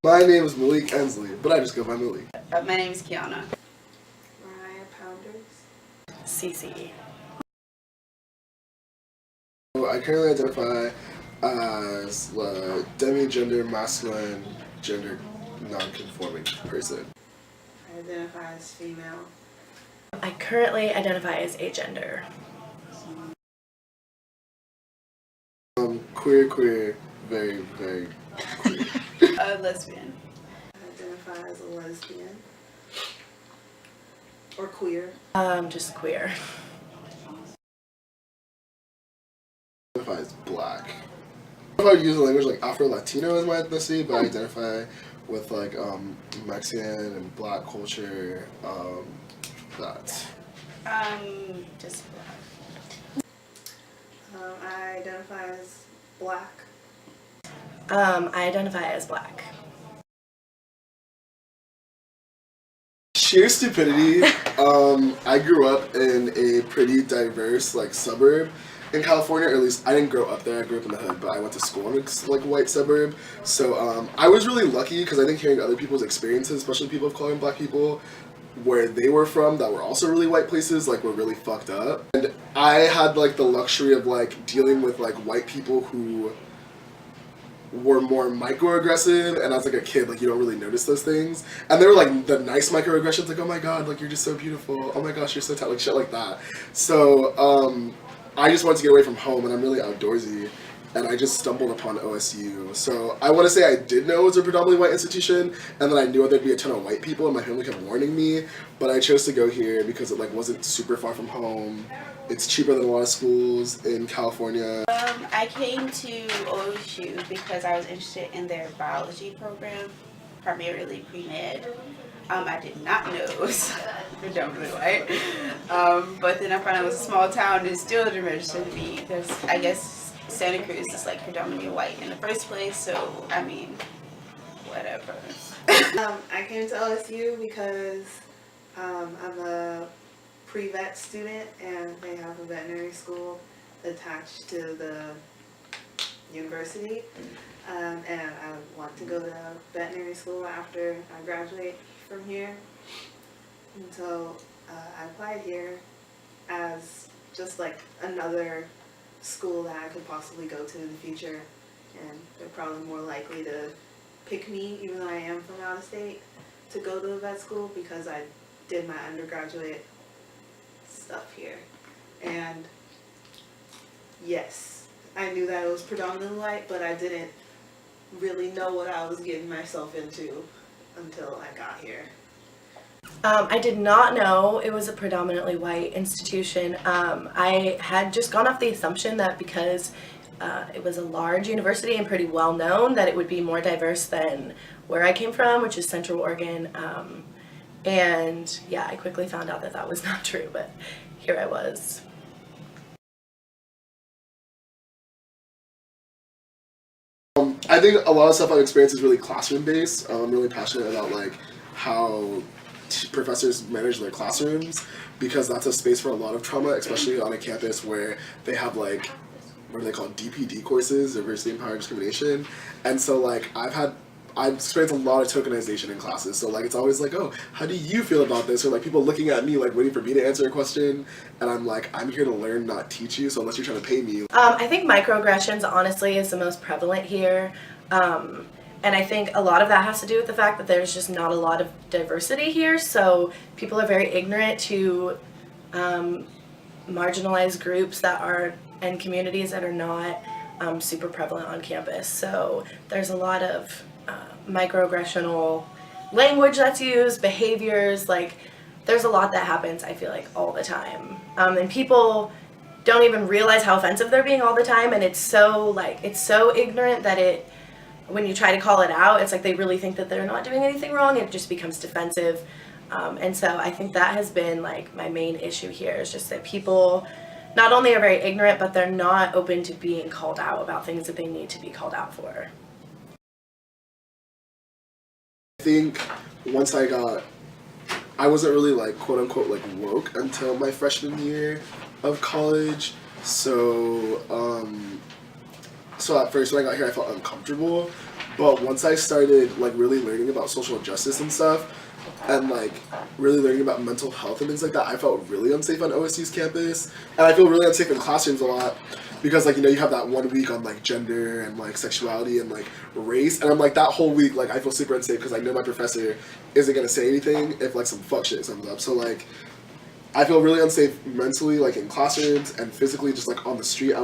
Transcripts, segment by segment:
My name is Malik Ensley, but I just go by Malik. My name is Kiana. Mariah Pounders. Cece. I currently identify as a demi-gender, masculine, gender non-conforming person. I identify as female. I currently identify as agender. Queer, very, very queer. A lesbian. I identify as a lesbian. Or queer. Just queer. I identify as black. If I use the language like Afro-Latino as my ethnicity, but I identify with like Mexican and black culture, that. Just black. I identify as black. I identify as black. Sheer stupidity. I grew up in a pretty diverse like suburb in California, or at least I didn't grow up there. I grew up in the hood, but I went to school in like a white suburb. So I was really lucky because I think hearing other people's experiences, especially people of color and black people, where they were from that were also really white places, like were really fucked up. And I had like the luxury of like dealing with like white people who were more microaggressive, and as like a kid, like you don't really notice those things. And they were like the nice microaggressions, like, oh my god, like you're just so beautiful. Oh my gosh, you're so talented, like shit like that. So I just wanted to get away from home, and I'm really outdoorsy, and I just stumbled upon OSU. So I want to say I did know it was a predominantly white institution, and then I knew there'd be a ton of white people, and my family kept warning me, but I chose to go here because it like wasn't super far from home. It's cheaper than a lot of schools in California. I came to OSU because I was interested in their biology program, primarily pre-med. I did not know it was predominantly white, but then I found out it was a small town and still didn't register to me. There's, I guess, Santa Cruz is like predominantly white in the first place, so I mean, whatever. I came to OSU because I'm a pre-vet student, and they have a veterinary school attached to the university, and I want to go to veterinary school after I graduate from here. And so I applied here as just like another school that I could possibly go to in the future, and they're probably more likely to pick me, even though I am from out of state, to go to the vet school because I did my undergraduate stuff here. And yes, I knew that it was predominantly white, but I didn't really know what I was getting myself into until I got here. I did not know it was a predominantly white institution. I had just gone off the assumption that because it was a large university and pretty well known, that it would be more diverse than where I came from, which is Central Oregon. And yeah, I quickly found out that that was not true, but here I was. I think a lot of stuff I've experienced is really classroom based. I'm really passionate about like how professors manage their classrooms, because that's a space for a lot of trauma, especially on a campus where they have like, what are they called, DPD courses, diversity, empowerment, discrimination. And so like I've experienced a lot of tokenization in classes, so like it's always like, oh, how do you feel about this? Or like people looking at me like waiting for me to answer a question, and I'm like, I'm here to learn, not teach you, so unless you're trying to pay me. I think microaggressions honestly is the most prevalent here, and I think a lot of that has to do with the fact that there's just not a lot of diversity here, so people are very ignorant to marginalized groups that are and communities that are not super prevalent on campus. So there's a lot of microaggressional language that's used, behaviors, like there's a lot that happens, I feel like, all the time. And people don't even realize how offensive they're being all the time, and it's so ignorant that when you try to call it out, it's like they really think that they're not doing anything wrong, it just becomes defensive. And so I think that has been like my main issue here, is just that people not only are very ignorant, but they're not open to being called out about things that they need to be called out for. I think once I wasn't really like quote unquote like woke until my freshman year of college. So at first when I got here I felt uncomfortable, But once I started like really learning about social justice and stuff, and like really learning about mental health and things like that, I felt really unsafe on OSU's campus, and I feel really unsafe in classrooms a lot because like, you know, you have that 1 week on like gender and like sexuality and like race, and I'm like that whole week like I feel super unsafe because I know my professor isn't gonna say anything if like some fuck shit comes up. So like I feel really unsafe mentally, like in classrooms and physically, just like on the street.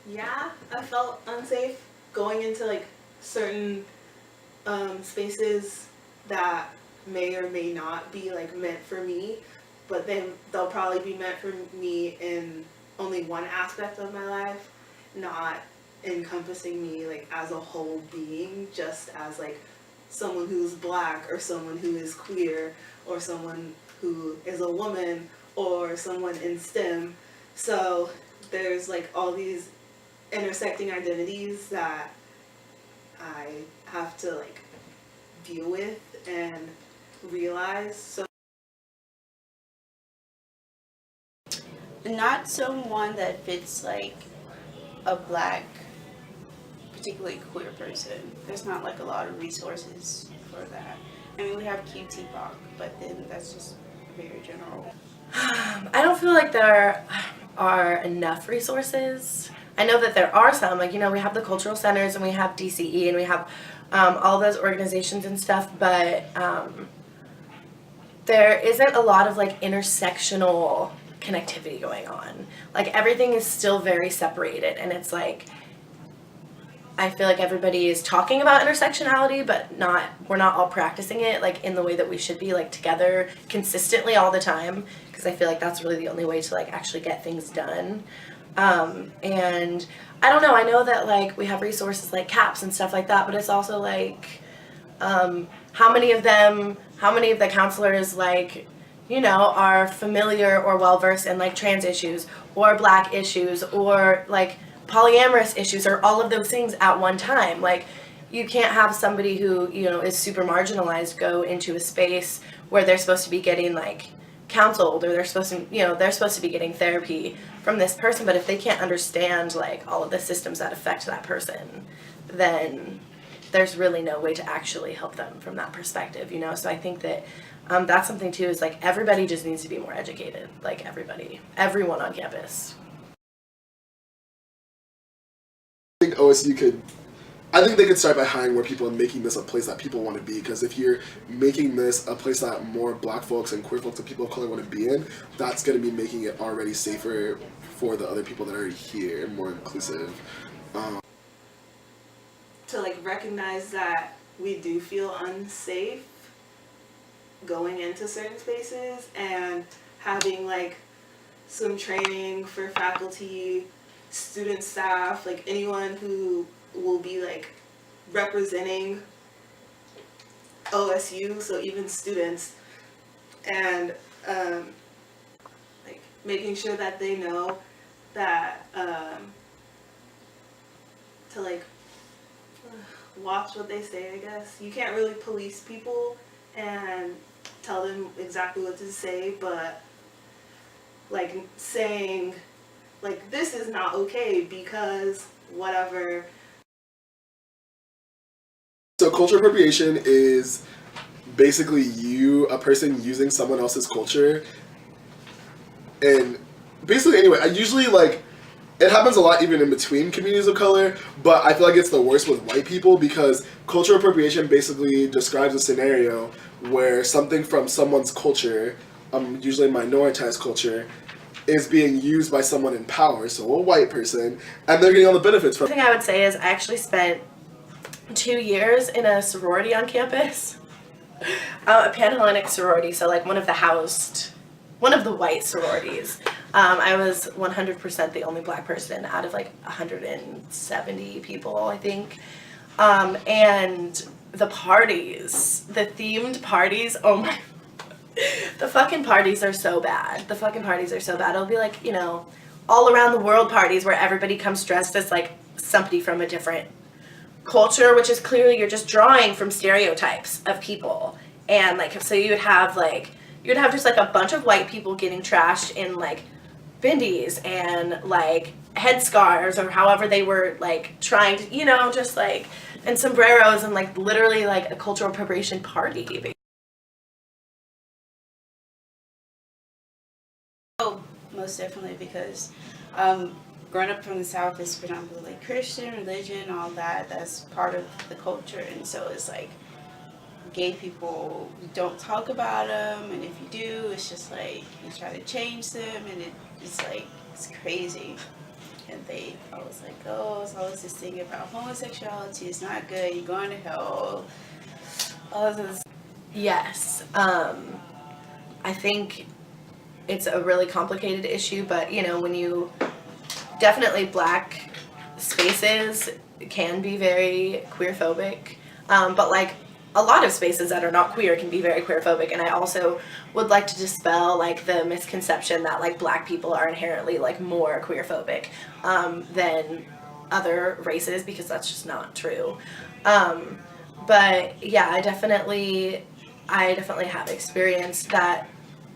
Yeah, I felt unsafe going into like certain spaces that may or may not be like meant for me, but then they'll probably be meant for me in only one aspect of my life, not encompassing me like as a whole being, just as like someone who's black or someone who is queer or someone who is a woman or someone in STEM. So there's like all these intersecting identities that I have to like deal with and realize. So Not someone that fits like a black, particularly queer person. There's not like a lot of resources for that. I mean, we have QT-POC, but then that's just very general. I don't feel like there are enough resources. I know that there are some, like, you know, we have the cultural centers and we have DCE and we have all those organizations and stuff, but there isn't a lot of like intersectional connectivity going on. Like everything is still very separated, and it's like I feel like everybody is talking about intersectionality, but we're not all practicing it like in the way that we should be, like together consistently all the time, because I feel like that's really the only way to like actually get things done. And I don't know, I know that like we have resources like CAPS and stuff like that, but it's also like how many of the counselors like, you know, are familiar or well versed in like trans issues or black issues or like polyamorous issues or all of those things at one time. Like you can't have somebody who, you know, is super marginalized go into a space where they're supposed to be getting like counseled, or they're supposed to be getting therapy from this person, but if they can't understand like all of the systems that affect that person, then there's really no way to actually help them from that perspective, you know? So I think that that's something too, is like everybody just needs to be more educated, like everyone on campus. I think they could start by hiring more people and making this a place that people want to be, because if you're making this a place that more black folks and queer folks and people of color want to be in, that's going to be making it already safer for the other people that are here and more inclusive. to like recognize that we do feel unsafe going into certain spaces, and having like some training for faculty, student staff, like anyone who will be like representing OSU, so even students, and like making sure that they know that to like watch what they say. I guess you can't really police people and tell them exactly what to say, but like saying like this is not okay because whatever. So cultural appropriation is basically a person using someone else's culture, and basically anyway, I usually like, it happens a lot even in between communities of color, but I feel like it's the worst with white people, because cultural appropriation basically describes a scenario where something from someone's culture, usually minoritized culture, is being used by someone in power, so a white person, and they're getting all the benefits from it. The thing I would say is I actually spent 2 years in a sorority on campus, a Panhellenic sorority, so like one of the white sororities. I was 100% the only black person out of like 170 people, I think. And the parties, the themed parties, oh my, the fucking parties are so bad. It'll be like, you know, all around the world parties where everybody comes dressed as like somebody from a different culture, which is clearly you're just drawing from stereotypes of people. And like, so you would have just like a bunch of white people getting trashed in like bindies and like headscarves or however they were like trying to, you know, just like, and sombreros and like literally like a cultural appropriation party. Oh, most definitely, because growing up from the South is predominantly like Christian religion, all that. That's part of the culture, and so it's like gay people, we don't talk about them, and if you do, it's just like you try to change them, and it's like it's crazy. And they always like, oh, it's always this thing about homosexuality. It's not good. You're going to hell. All this. Yes, I think it's a really complicated issue, but you know, when you definitely Black spaces can be very queerphobic, but like a lot of spaces that are not queer can be very queerphobic. And I also would like to dispel like the misconception that like Black people are inherently like more queerphobic than other races, because that's just not true. But yeah, I definitely have experienced that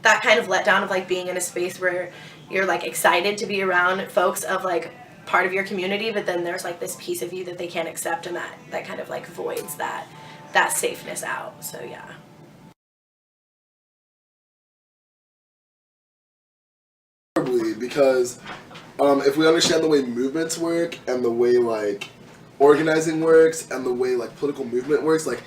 kind of letdown of like being in a space where you're like excited to be around folks of like part of your community, but then there's like this piece of you that they can't accept, and that kind of like voids that safeness out. So yeah. Because if we understand the way movements work and the way like organizing works and the way like political movement works, like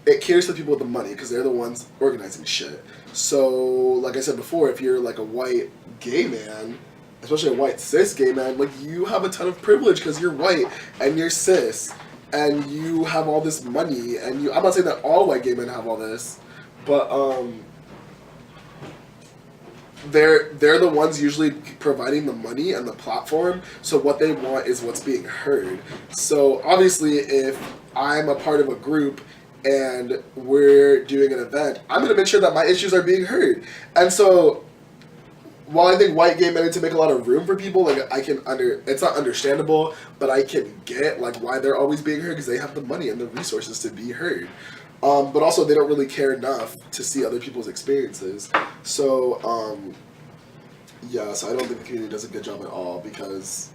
it caters to people with the money because they're the ones organizing shit. So like I said before, if you're like a white gay man, especially a white cis gay man, like you have a ton of privilege because you're white and you're cis and you have all this money, and I'm not saying that all white gay men have all this, but they're the ones usually providing the money and the platform, so what they want is what's being heard. So obviously if I'm a part of a group and we're doing an event, I'm going to make sure that my issues are being heard. And so while I think white gay men need to make a lot of room for people, like it's not understandable, but I can get like why they're always being heard, because they have the money and the resources to be heard. But also they don't really care enough to see other people's experiences. So yeah, so I don't think the community does a good job at all, because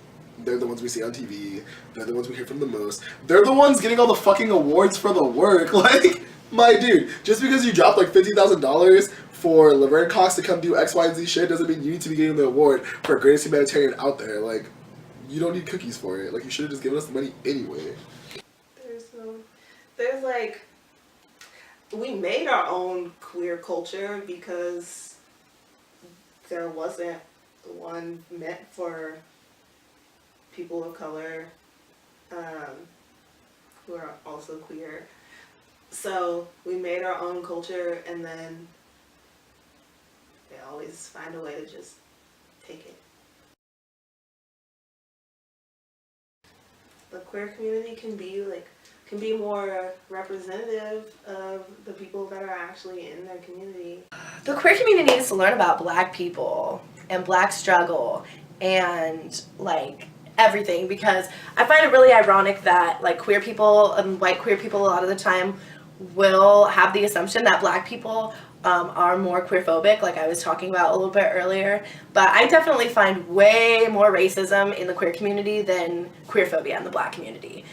they're the ones we see on TV, they're the ones we hear from the most, they're the ones getting all the fucking awards for the work. Like, my dude, just because you dropped like $50,000 for Laverne Cox to come do X, Y, and Z shit doesn't mean you need to be getting the award for greatest humanitarian out there. Like, you don't need cookies for it. Like, you should have just given us the money anyway. There's like, we made our own queer culture because there wasn't one meant for people of color who are also queer. So we made our own culture, and then they always find a way to just take it. The queer community can be more representative of the people that are actually in their community. The queer community needs to learn about Black people and Black struggle and like everything, because I find it really ironic that like queer people and white queer people a lot of the time will have the assumption that Black people are more queerphobic, like I was talking about a little bit earlier. But I definitely find way more racism in the queer community than queerphobia in the Black community.